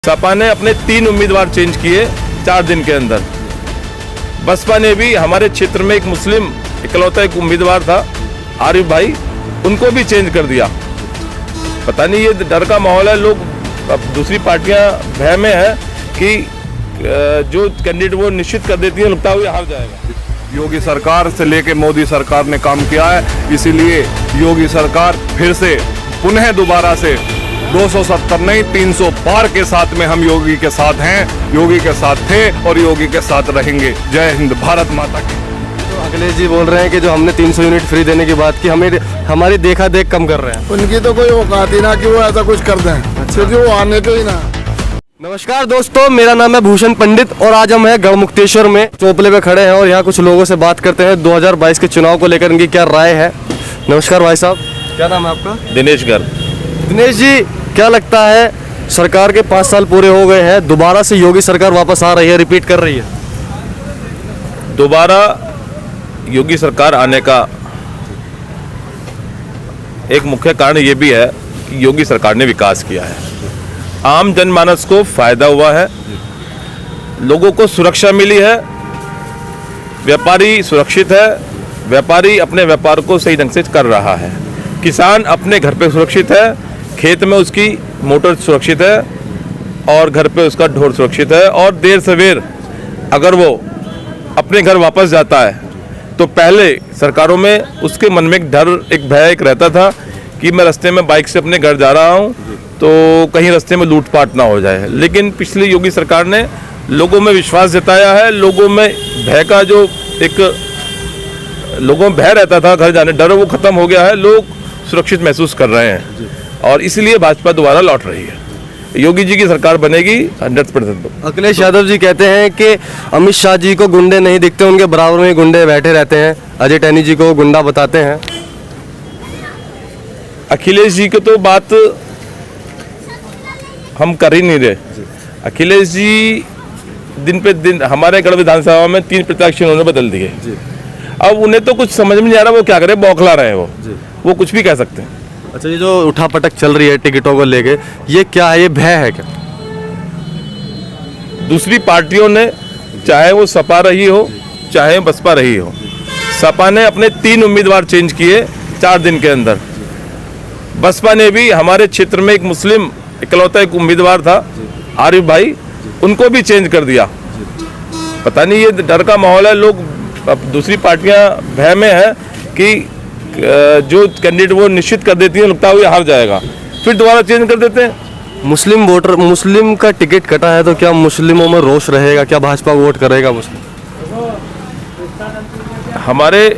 सपा ने अपने 3 उम्मीदवार चेंज किए 4 दिन के अंदर। बसपा ने भी हमारे क्षेत्र में एक मुस्लिम इकलौता एक उम्मीदवार था आरिफ भाई, उनको भी चेंज कर दिया। पता नहीं ये डर का माहौल है, लोग अब दूसरी पार्टियां भय में है कि जो कैंडिडेट वो निश्चित कर देती है, लगता है वो हार जाएगा। योगी सरकार से लेके मोदी सरकार ने काम किया है, इसीलिए योगी सरकार फिर से पुनः दोबारा से 270 नहीं 300 पार के साथ में हम योगी के साथ हैं, योगी के साथ थे और योगी के साथ रहेंगे। जय हिंद, भारत माता की। तो अखिलेश जी बोल रहे हैं कि जो हमने 300 यूनिट फ्री देने की बात की, हमारी देखा देख कम कर रहे हैं। उनकी तो कोई औकात ही ना कि वो ऐसा कुछ कर दें, क्योंकि वो आने के ही ना। नमस्कार दोस्तों, मेरा नाम है भूषण पंडित और आज हम हैं गढ़मुक्तेश्वर में चौपले पे खड़े हैं और यहाँ कुछ लोगों से बात करते हैं 2022 के चुनाव को लेकर इनकी क्या राय है। नमस्कार भाई साहब, क्या नाम है आपका? दिनेश गर्ग। दिनेश जी, क्या लगता है सरकार के 5 साल पूरे हो गए हैं, दोबारा से योगी सरकार वापस आ रही है, रिपीट कर रही है? दोबारा योगी सरकार आने का एक मुख्य कारण ये भी है कि योगी सरकार ने विकास किया है, आम जनमानस को फायदा हुआ है, लोगों को सुरक्षा मिली है, व्यापारी सुरक्षित है, व्यापारी अपने व्यापार को सही ढंग से कर रहा है, किसान अपने घर पे सुरक्षित है, खेत में उसकी मोटर सुरक्षित है और घर पे उसका ढोर सुरक्षित है। और देर सवेर अगर वो अपने घर वापस जाता है तो पहले सरकारों में उसके मन में एक डर, एक भय एक रहता था कि मैं रास्ते में बाइक से अपने घर जा रहा हूँ तो कहीं रास्ते में लूटपाट ना हो जाए। लेकिन पिछली योगी सरकार ने लोगों में विश्वास जताया है, लोगों में भय का जो एक लोगों में भय रहता था घर जाने, डर वो खत्म हो गया है, लोग सुरक्षित महसूस कर रहे हैं और इसलिए भाजपा दोबारा लौट रही है। योगी जी की सरकार बनेगी 100%। अखिलेश यादव जी कहते हैं कि अमित शाह जी को गुंडे नहीं दिखते, उनके बराबर में गुंडे बैठे रहते हैं। अजय टैनी जी को गुंडा बताते हैं। अखिलेश जी की तो बात हम कर ही नहीं रहे। अखिलेश जी दिन पे दिन हमारे गढ़ विधानसभा में 3 प्रत्याशी उन्होंने बदल दिए। अब उन्हें तो कुछ समझ में नहीं आ रहा वो क्या करे, बौखला रहे हैं वो कुछ भी कह सकते हैं। अच्छा, ये जो उठापटक चल रही है टिकटों को लेके, ये क्या है, ये भय है क्या? दूसरी पार्टियों ने, चाहे वो सपा रही हो चाहे बसपा रही हो, सपा ने अपने 3 उम्मीदवार चेंज किए 4 दिन के अंदर। बसपा ने भी हमारे क्षेत्र में एक मुस्लिम इकलौता एक उम्मीदवार था आरिफ भाई, उनको भी चेंज कर दिया। पता नहीं ये डर का माहौल है, लोग अब दूसरी पार्टियां भय में है कि जो कैंडिडेट वो निश्चित कर देती है, लगता है वो हार जाएगा, फिर दोबारा चेंज कर देते हैं। मुस्लिम वोटर, मुस्लिम का टिकट कटा है तो क्या मुस्लिमों में रोष रहेगा? क्या भाजपा वोट करेगा मुस्लिम? हमारे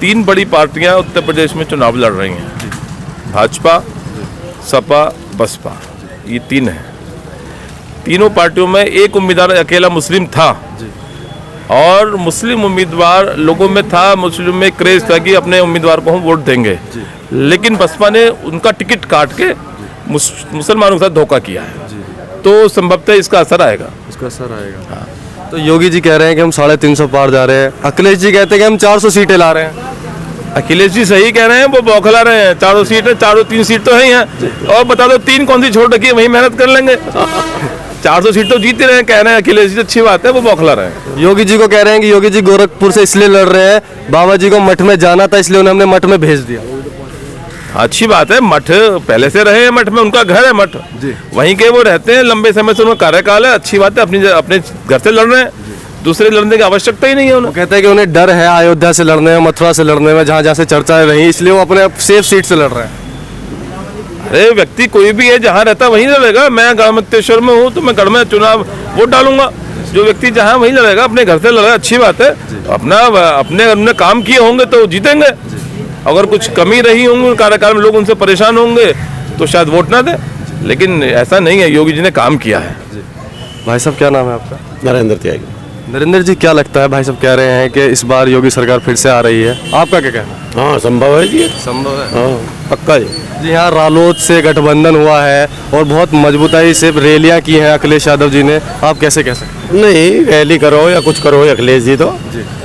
3 बड़ी पार्टियां उत्तर प्रदेश में चुनाव लड़ रही हैं, भाजपा, सपा, बसपा, ये 3 हैं। तीनों पार्टियों में एक उम्मीदवार अकेला मुस्लिम था और मुस्लिम उम्मीदवार लोगों में था, मुस्लिम में क्रेज था कि अपने उम्मीदवार को हम वोट देंगे। लेकिन बसपा ने उनका टिकट काट के मुसलमानों के साथ धोखा किया है, तो संभवतः इसका असर आएगा। इसका असर आएगा। हाँ। तो योगी जी कह रहे हैं कि हम 350 पार जा रहे हैं, अखिलेश जी कहते हैं कि हम 400 सीटें ला रहे हैं। अखिलेश जी सही कह रहे हैं, वो बौखला रहे हैं। 400 सीट है, 3 सीट तो है ही हैं, और बता दो 3 कौन सी छोड़ रखी है, वही मेहनत कर लेंगे। 400 सीट तो जीत रहे हैं, कह रहे हैं अखिलेश जी, अच्छी बात है, वो बौखला रहे हैं। योगी जी को कह रहे हैं कि योगी जी गोरखपुर से इसलिए लड़ रहे हैं, बाबा जी को मठ में जाना था इसलिए उन्हें हमने मठ में भेज दिया। अच्छी बात है, मठ पहले से रहे हैं, मठ में उनका घर है, मठ वहीं के वो रहते हैं, लंबे समय से उनका कार्यकाल है, अच्छी बात है। अपने घर से लड़ रहे हैं, दूसरे लड़ने की आवश्यकता ही नहीं है उन्हें। कहते हैं कि उन्हें डर है अयोध्या से लड़ने में, मथुरा से लड़ने में, जहाँ जहाँ से चर्चाएं रही, इसलिए वो अपने सेफ सीट से लड़ रहे हैं। अरे व्यक्ति कोई भी है, जहाँ रहता वहीं लड़ेगा। मैं गढ़मुक्तेश्वर में हूँ तो मैं गढ़ में चुनाव वोट डालूंगा। जो व्यक्ति जहाँ वहीं लड़ेगा, अपने घर से लड़ेगा, अच्छी बात है। अपने काम किए होंगे तो जीतेंगे। अगर कुछ कमी रही होंगी कार्यकाल में, लोग उनसे परेशान होंगे तो शायद वोट ना दे, लेकिन ऐसा नहीं है, योगी जी ने काम किया है। भाई साहब, क्या नाम है आपका? नरेंद्र त्यागी। नरेंद्र जी, क्या लगता है, भाई साहब कह रहे हैं कि इस बार योगी सरकार फिर से आ रही है, आपका क्या कहना है? हाँ, संभव है जी, संभव है। हाँ, पक्का जी। जी हाँ, रालोद से गठबंधन हुआ है और बहुत मजबूताई से रैलियां की हैं अखिलेश यादव जी ने, आप कैसे कह सकते हैं? नहीं, रैली करो या कुछ करो अखिलेश जी, तो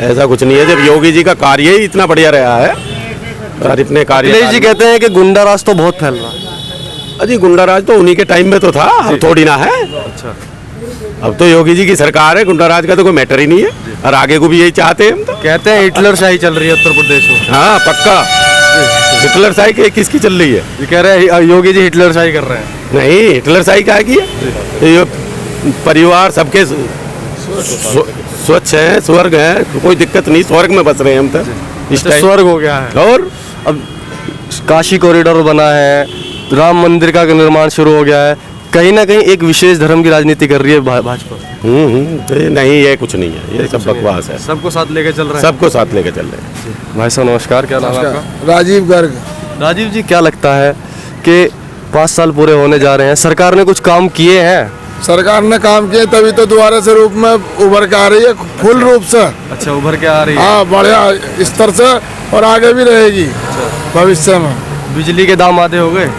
ऐसा कुछ नहीं है। जब योगी जी का कार्य ही इतना बढ़िया रहा है और इतने कार्य, अखिलेश जी कहते हैं कि गुंडा राज तो बहुत फैल रहा है। अजी गुंडाराज तो उन्हीं के टाइम में तो था, अब थोड़ी ना है। अच्छा, अब तो योगी जी की सरकार है, गुंडाराज का तो कोई मैटर ही नहीं है, और आगे को भी यही चाहते हैं हम तो। कहते हैं हिटलर शाही चल रही है उत्तर प्रदेश में। हाँ पक्का, हिटलर शाही किसकी चल रही है? ये कह रहे हैं योगी जी हिटलर शाही कर रहे हैं। नहीं, हिटलर शाही क्या की है? ये परिवार सबके स्वच्छ है, स्वर्ग है, कोई दिक्कत नहीं, स्वर्ग में बस रहे हैं हम तो इस टाइम। स्वर्ग हो गया है। और अब काशी कॉरिडोर बना है, राम मंदिर का निर्माण शुरू हो गया है, कहीं ना कहीं एक विशेष धर्म की राजनीति कर रही है भाजपा। तो ये नहीं, ये कुछ नहीं है, ये सब बकवास है। सबको साथ लेके चल रहे हैं। सबको साथ लेके चल रहे हैं। भाई साहब नमस्कार, क्या नाम है आपका? राजीव गर्ग। राजीव जी, क्या लगता है कि 5 साल पूरे होने जा रहे हैं, सरकार ने कुछ काम किए हैं? सरकार ने काम किए तभी तो दोबारा से रूप में उभर के आ रही है, फुल रूप से। अच्छा, उभर के आ रही है। हाँ, बढ़िया स्तर से, और आगे भी रहेगी भविष्य में। बिजली के दाम आधे हो गए।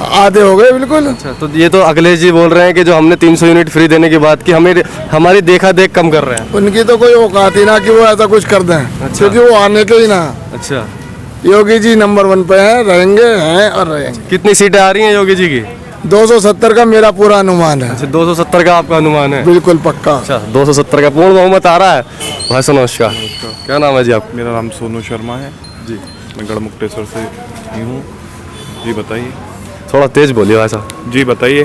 आधे हो गए बिल्कुल। अच्छा, तो ये तो अखिलेश जी बोल रहे हैं कि जो हमने 300 यूनिट फ्री देने की बात की, हमें हमारी देखा देख कम कर रहे हैं। उनकी तो कोई औकात ही ना कि वो ऐसा कुछ कर दें, क्योंकि वो आने के ही ना। अच्छा, योगी जी नंबर 1 पे हैं, रहेंगे हैं और रहेंगे। कितनी सीटें आ रही हैं योगी जी की? 270 का मेरा पूरा अनुमान है। अच्छा, 270 का आपका अनुमान है? बिल्कुल पक्का। अच्छा, 270 का पूर्ण बहुमत आ रहा है। भाई साहब नमस्कार, क्या नाम है जी आपका? मेरा नाम सोनू शर्मा है जी। मैं गढ़मुक्तेश्वर से ही हूँ। जी बताइए। थोड़ा तेज बोलिए भाई साहब। जी बताइए।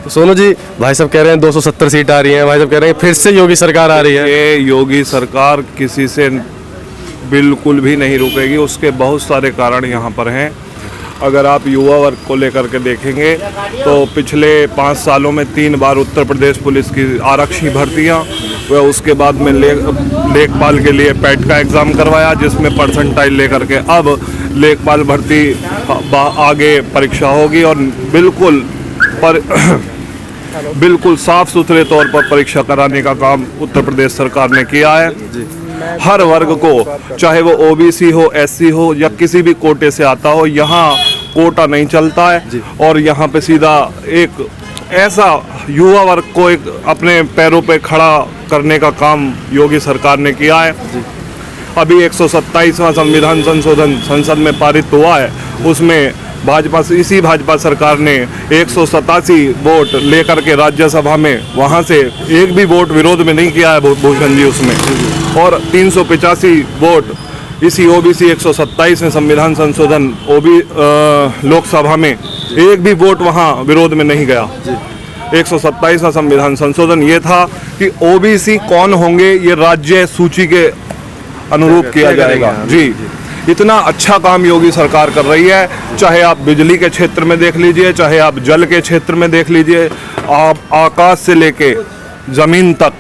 तो सोनू जी, भाई साहब कह रहे हैं 270 सीट आ रही हैं, भाई साहब कह रहे हैं फिर से योगी सरकार आ रही है। ये योगी सरकार किसी से बिल्कुल भी नहीं रुकेगी, उसके बहुत सारे कारण यहाँ पर हैं। अगर आप युवा वर्ग को लेकर के देखेंगे तो पिछले 5 सालों में 3 बार उत्तर प्रदेश पुलिस की आरक्षी भर्तियाँ, वह उसके बाद में लेखपाल के लिए पैट का एग्ज़ाम करवाया, जिसमें परसेंटाइल लेकर के अब लेखपाल भर्ती आगे परीक्षा होगी, और बिल्कुल साफ सुथरे तौर पर परीक्षा कराने का काम उत्तर प्रदेश सरकार ने किया है। हर वर्ग को, चाहे वो ओबीसी हो, एससी हो, या किसी भी कोटे से आता हो, यहाँ कोटा नहीं चलता है। और यहाँ पे सीधा एक ऐसा युवा वर्ग को एक अपने पैरों पे खड़ा करने का काम योगी सरकार ने किया है। अभी 127वां संविधान संशोधन संसद में पारित हुआ है, उसमें इसी भाजपा सरकार ने 187 वोट लेकर के राज्यसभा में, वहाँ से एक भी वोट विरोध में नहीं किया है भूषण जी उसमें, और 385 वोट इसी ओबीसी 127 में संविधान संशोधन लोकसभा में एक भी वोट वहाँ विरोध में नहीं गया। 127वां संविधान संशोधन ये था कि ओबीसी कौन होंगे ये राज्य सूची के अनुरूप किया जाएगा। जी, इतना अच्छा काम योगी सरकार कर रही है। चाहे आप बिजली के क्षेत्र में देख लीजिए, चाहे आप जल के क्षेत्र में देख लीजिए, आप आकाश से लेके जमीन तक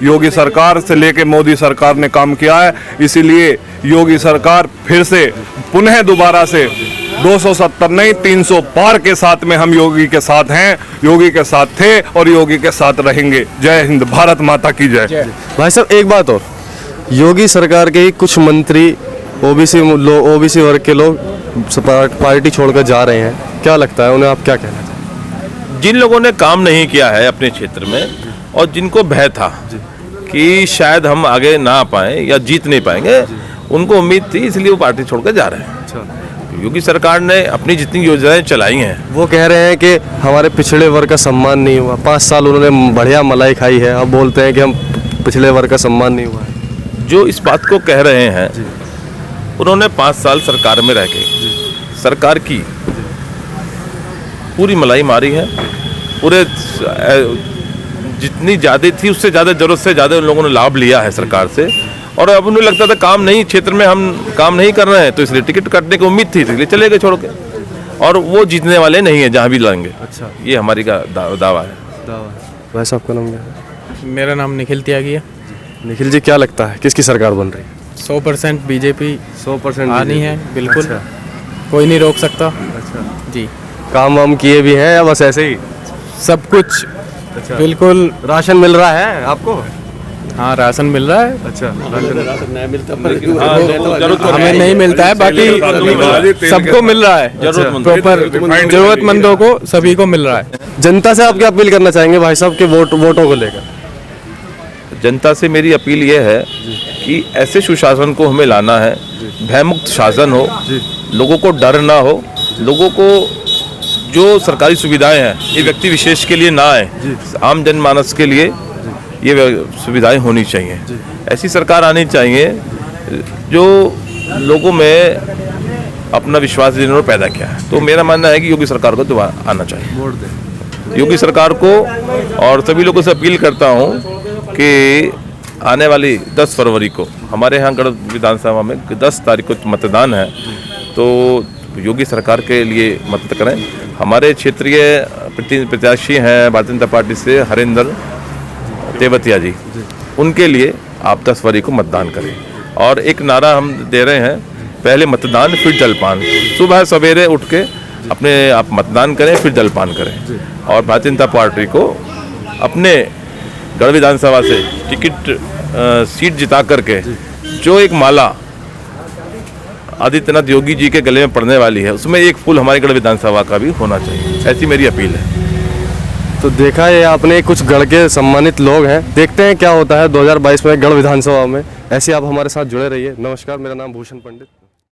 योगी सरकार से लेके मोदी सरकार ने काम किया है। इसीलिए योगी सरकार फिर से पुनः दोबारा से 270 नहीं 300 पार के साथ में हम योगी के साथ हैं, योगी के साथ थे और योगी के साथ रहेंगे। जय हिंद, भारत माता की जय। भाई साहब एक बात और, योगी सरकार के ही कुछ मंत्री ओबीसी वर्ग के लोग पार्टी छोड़कर जा रहे हैं, क्या लगता है उन्हें, आप क्या कहना चाहेंगे? जिन लोगों ने काम नहीं किया है अपने क्षेत्र में, और जिनको भय था कि शायद हम आगे ना आ पाए या जीत नहीं पाएंगे, उनको उम्मीद थी, इसलिए वो पार्टी छोड़कर जा रहे हैं। योगी सरकार ने अपनी जितनी योजनाएं चलाई हैं, वो कह रहे हैं कि हमारे पिछड़े वर्ग का सम्मान नहीं हुआ। 5 साल उन्होंने बढ़िया मलाई खाई है, अब बोलते हैं कि हम पिछड़े वर्ग का सम्मान नहीं हुआ है। जो इस बात को कह रहे हैं, उन्होंने 5 साल सरकार में रह के सरकार की पूरी मलाई मारी है। पूरे जितनी ज़्यादा थी उससे ज़्यादा, ज़रूरत से ज़्यादा उन लोगों ने लाभ लिया है सरकार से, और अब उन्हें लगता था काम नहीं, क्षेत्र में हम काम नहीं कर रहे हैं, तो इसलिए टिकट काटने की उम्मीद थी, इसलिए चले गए छोड़ के, और वो जीतने वाले नहीं है जहाँ भी लड़ेंगे। अच्छा, ये हमारी का दावा है। भाई साहब का नाम क्या है? मेरा नाम निखिल त्यागी है। निखिल जी, क्या लगता है किसकी सरकार बन रही है? 100% बीजेपी 100% आनी है, बिल्कुल। अच्छा। कोई नहीं रोक सकता। अच्छा, जी, काम वाम किए भी हैं या बस ऐसे ही? सब कुछ। अच्छा, बिल्कुल। राशन मिल रहा है आपको? हाँ, राशन मिल रहा है। अच्छा, हमें नहीं मिलता है, बाकी सबको मिल रहा है। प्रॉपर जरूरतमंदों को, सभी को मिल रहा है। जनता से आप क्या अपील करना चाहेंगे भाई साहब के वोटों को लेकर? जनता से मेरी अपील ये है कि ऐसे सुशासन को हमें लाना है, भयमुक्त शासन हो, लोगों को डर ना हो, लोगों को जो सरकारी सुविधाएं हैं ये व्यक्ति विशेष के लिए ना आए, आम जनमानस के लिए ये सुविधाएं होनी चाहिए। ऐसी सरकार आनी चाहिए जो लोगों में अपना विश्वास जिन्होंने पैदा किया है। तो मेरा मानना है कि योगी सरकार को दोबारा आना चाहिए, योगी सरकार को। और सभी लोगों से अपील करता हूँ कि आने वाली 10 फरवरी को हमारे यहाँ गढ़ विधानसभा में 10 तारीख को मतदान है, तो योगी सरकार के लिए मत करें। हमारे क्षेत्रीय प्रत्याशी हैं भारतीय जनता पार्टी से हरिंदर तेवतिया जी, उनके लिए आप 10 फरवरी को मतदान करें। और एक नारा हम दे रहे हैं, पहले मतदान फिर जलपान। सुबह सवेरे उठ के अपने आप मतदान करें, फिर जलपान करें। और भारतीय जनता पार्टी को अपने गढ़ विधानसभा से टिकट सीट जिता करके जो एक माला आदित्यनाथ योगी जी के गले में पड़ने वाली है, उसमें एक फूल हमारे गढ़ विधानसभा का भी होना चाहिए, ऐसी मेरी अपील है। तो देखा है आपने, कुछ गढ़ के सम्मानित लोग हैं, देखते हैं क्या होता है 2022 में गढ़ विधानसभा में। ऐसे आप हमारे साथ जुड़े रहिए। नमस्कार, मेरा नाम भूषण पंडित।